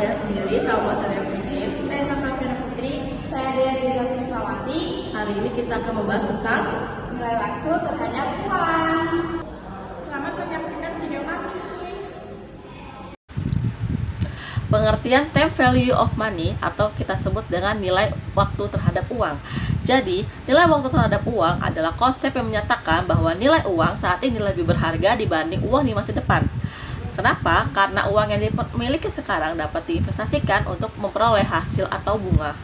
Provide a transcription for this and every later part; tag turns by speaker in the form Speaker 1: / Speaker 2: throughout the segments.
Speaker 1: saya sendiri sama saya Muslim.
Speaker 2: Saya Safira Putri.
Speaker 3: Saya Dea Puspawati.
Speaker 1: Hari ini kita akan membahas tentang
Speaker 3: Nilai waktu terhadap uang.
Speaker 2: Selamat menyaksikan video kami.
Speaker 1: pengertian time value of money atau kita sebut dengan nilai waktu terhadap uang. Jadi, nilai waktu terhadap uang adalah konsep yang menyatakan bahwa nilai uang saat ini lebih berharga dibanding uang di masa depan. Kenapa? Karena uang yang dimiliki sekarang dapat diinvestasikan untuk memperoleh hasil atau bunga.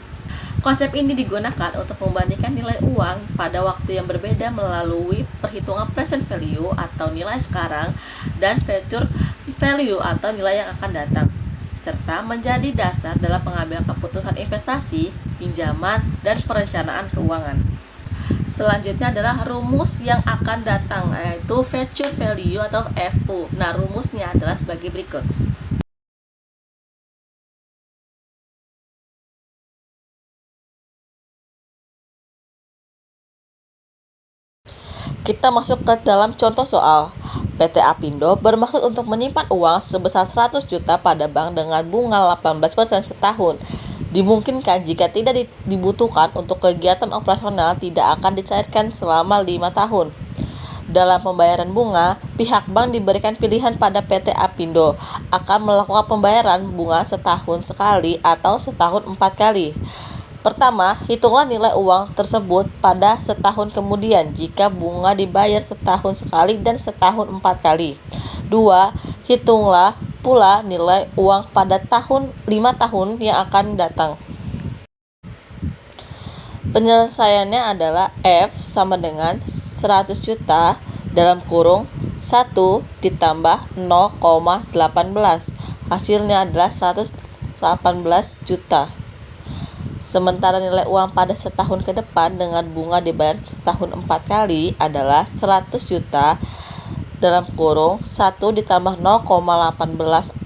Speaker 1: Konsep ini digunakan untuk membandingkan nilai uang pada waktu yang berbeda melalui perhitungan present value atau nilai sekarang dan future value atau nilai yang akan datang, serta menjadi dasar dalam pengambilan keputusan investasi, pinjaman, dan perencanaan keuangan. Selanjutnya adalah rumus yang akan datang, yaitu future value atau FU. Nah, rumusnya adalah sebagai berikut. Kita masuk ke dalam contoh soal. PT Apindo bermaksud untuk menyimpan uang sebesar 100 juta pada bank dengan bunga 18% setahun. Dimungkinkan jika tidak dibutuhkan untuk kegiatan operasional tidak akan dicairkan selama 5 tahun. Dalam pembayaran bunga, pihak bank diberikan pilihan pada PT Apindo akan melakukan pembayaran bunga setahun sekali atau setahun 4 kali. Pertama, hitunglah nilai uang tersebut pada setahun kemudian jika bunga dibayar setahun sekali dan setahun 4 kali. 2. Hitunglah pula nilai uang pada 5 tahun yang akan datang. Penyelesaiannya adalah F sama dengan 100 juta dalam kurung 1 ditambah 0,18. Hasilnya adalah 118 juta. Sementara nilai uang pada setahun ke depan dengan bunga dibayar setahun 4 kali adalah 100 juta dalam kurung 1 ditambah 0,18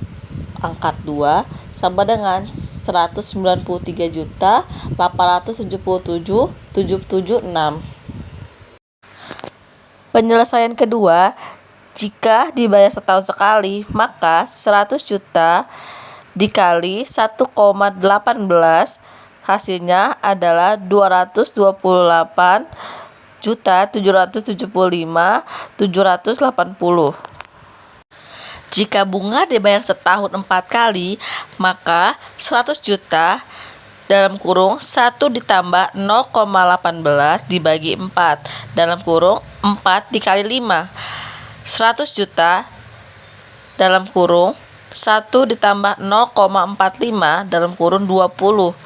Speaker 1: angkat 2 sama dengan 193 juta 877,776. Penyelesaian kedua, jika dibayar setahun sekali, maka 100 juta dikali 1,18 hasilnya adalah 224.775.780. Jika bunga dibayar setahun 4 kali, maka 100 juta dalam kurung 1 ditambah 0,18 dibagi 4 dalam kurung 4 dikali 5. 100 juta dalam kurung 1 ditambah 0,45 dalam kurung 20.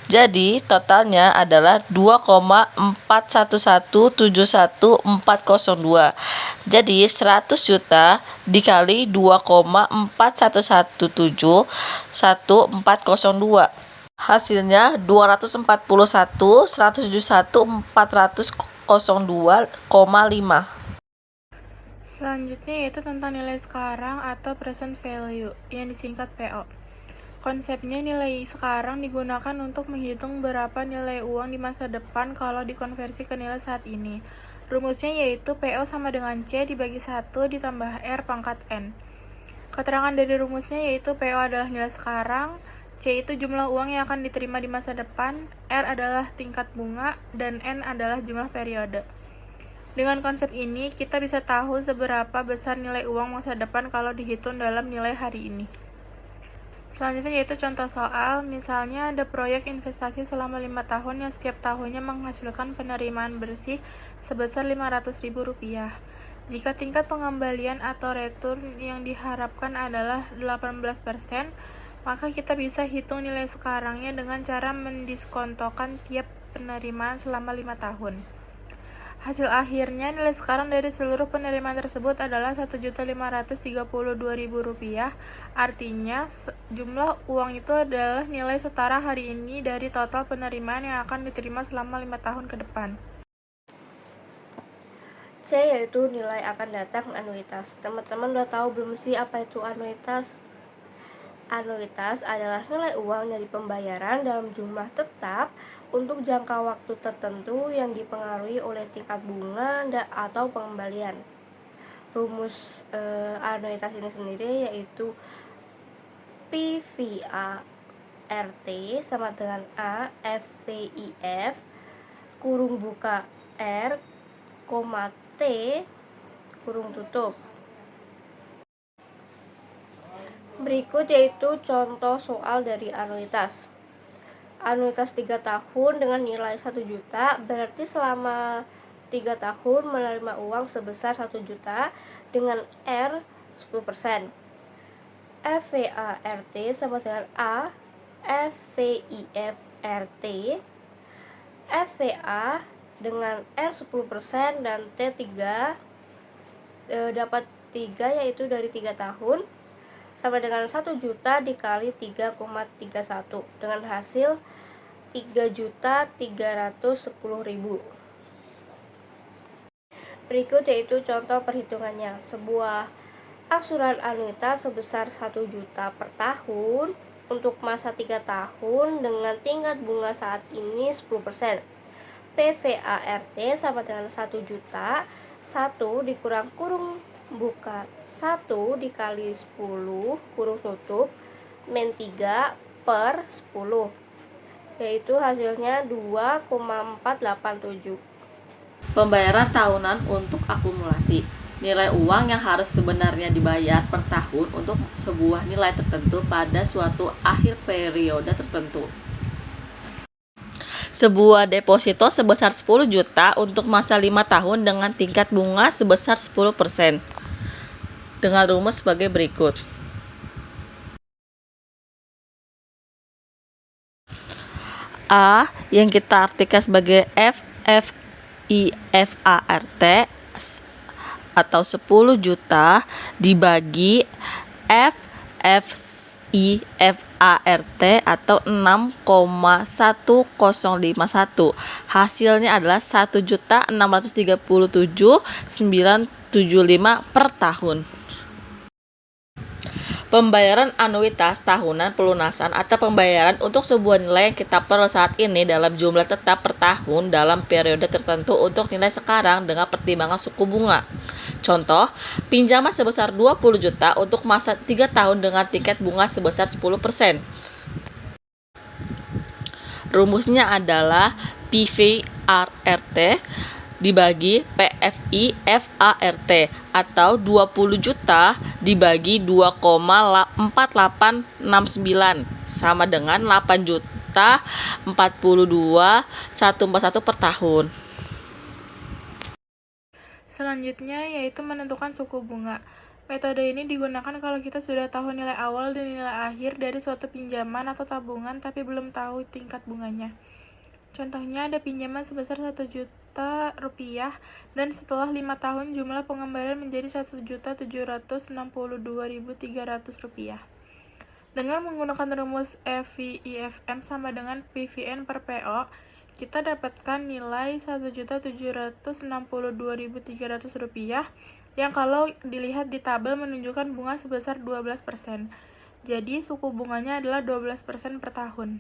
Speaker 1: Jadi totalnya adalah 2,41171402. Jadi 100 juta dikali 2,41171402. Hasilnya 241.171.402,5.
Speaker 2: Selanjutnya yaitu tentang nilai sekarang atau present value yang disingkat PO. Konsepnya nilai sekarang digunakan untuk menghitung berapa nilai uang di masa depan kalau dikonversi ke nilai saat ini. Rumusnya yaitu PO sama dengan C dibagi 1 ditambah R pangkat N. Keterangan dari rumusnya yaitu PO adalah nilai sekarang, C itu jumlah uang yang akan diterima di masa depan, R adalah tingkat bunga, dan N adalah jumlah periode. Dengan konsep ini, kita bisa tahu seberapa besar nilai uang masa depan kalau dihitung dalam nilai hari ini. Selanjutnya yaitu contoh soal, misalnya ada proyek investasi selama 5 tahun yang setiap tahunnya menghasilkan penerimaan bersih sebesar Rp500.000. Jika tingkat pengembalian atau return yang diharapkan adalah 18%, maka kita bisa hitung nilai sekarangnya dengan cara mendiskontokan tiap penerimaan selama 5 tahun. Hasil akhirnya nilai sekarang dari seluruh penerimaan tersebut adalah Rp1.532.000. Artinya jumlah uang itu adalah nilai setara hari ini dari total penerimaan yang akan diterima selama 5 tahun ke depan.
Speaker 3: C yaitu nilai akan datang anuitas. Teman-teman udah tahu belum sih apa itu anuitas? Anuitas adalah nilai uang dari pembayaran dalam jumlah tetap untuk jangka waktu tertentu yang dipengaruhi oleh tingkat bunga atau pengembalian. Rumus anuitas ini sendiri yaitu PVART sama dengan A FVIF kurung buka R, T, kurung tutup. Berikut yaitu contoh soal dari anuitas. Anuitas 3 tahun dengan nilai 1 juta, berarti selama 3 tahun menerima uang sebesar 1 juta dengan R 10%. FVART sama dengan A FVIFRT. FVA dengan R 10% dan T3 dapat 3 yaitu dari 3 tahun sama dengan 1 juta dikali 3,31 dengan hasil 3.310.000. Berikut yaitu contoh perhitungannya. Sebuah aksuran anuitas sebesar 1 juta per tahun untuk masa 3 tahun dengan tingkat bunga saat ini 10%. PVART sama dengan 1 juta, 1 dikurang kurung buka 1 dikali 10 kurung tutup min 3 per 10, yaitu hasilnya 2,487.
Speaker 1: Pembayaran tahunan untuk akumulasi. Nilai uang yang harus sebenarnya dibayar per tahun untuk sebuah nilai tertentu pada suatu akhir periode tertentu. Sebuah deposito sebesar 10 juta untuk masa 5 tahun dengan tingkat bunga sebesar 10%. Dengan rumus sebagai berikut. A yang kita artikan sebagai FVIFART atau 10 juta dibagi FVIFART atau 6,1051. Hasilnya adalah 1.637.975 per tahun. Pembayaran anuitas tahunan pelunasan atau pembayaran untuk sebuah nilai yang kita perlu saat ini dalam jumlah tetap per tahun dalam periode tertentu untuk nilai sekarang dengan pertimbangan suku bunga. Contoh, pinjaman sebesar 20 juta untuk masa 3 tahun dengan tingkat bunga sebesar 10%. Rumusnya adalah PVRT dibagi PVIFART atau 20 juta dibagi 2,4869 sama dengan 8 juta 42.141 per tahun.
Speaker 2: Selanjutnya yaitu menentukan suku bunga. Metode ini digunakan kalau kita sudah tahu nilai awal dan nilai akhir dari suatu pinjaman atau tabungan tapi belum tahu tingkat bunganya. Contohnya ada pinjaman sebesar 1 juta rupiah dan setelah 5 tahun jumlah pengembalian menjadi 1.762.300 rupiah. Dengan menggunakan rumus FVIFM sama dengan PVN per PO, kita dapatkan nilai 1.762.300 rupiah yang kalau dilihat di tabel menunjukkan bunga sebesar 12%. Jadi suku bunganya adalah 12% per tahun.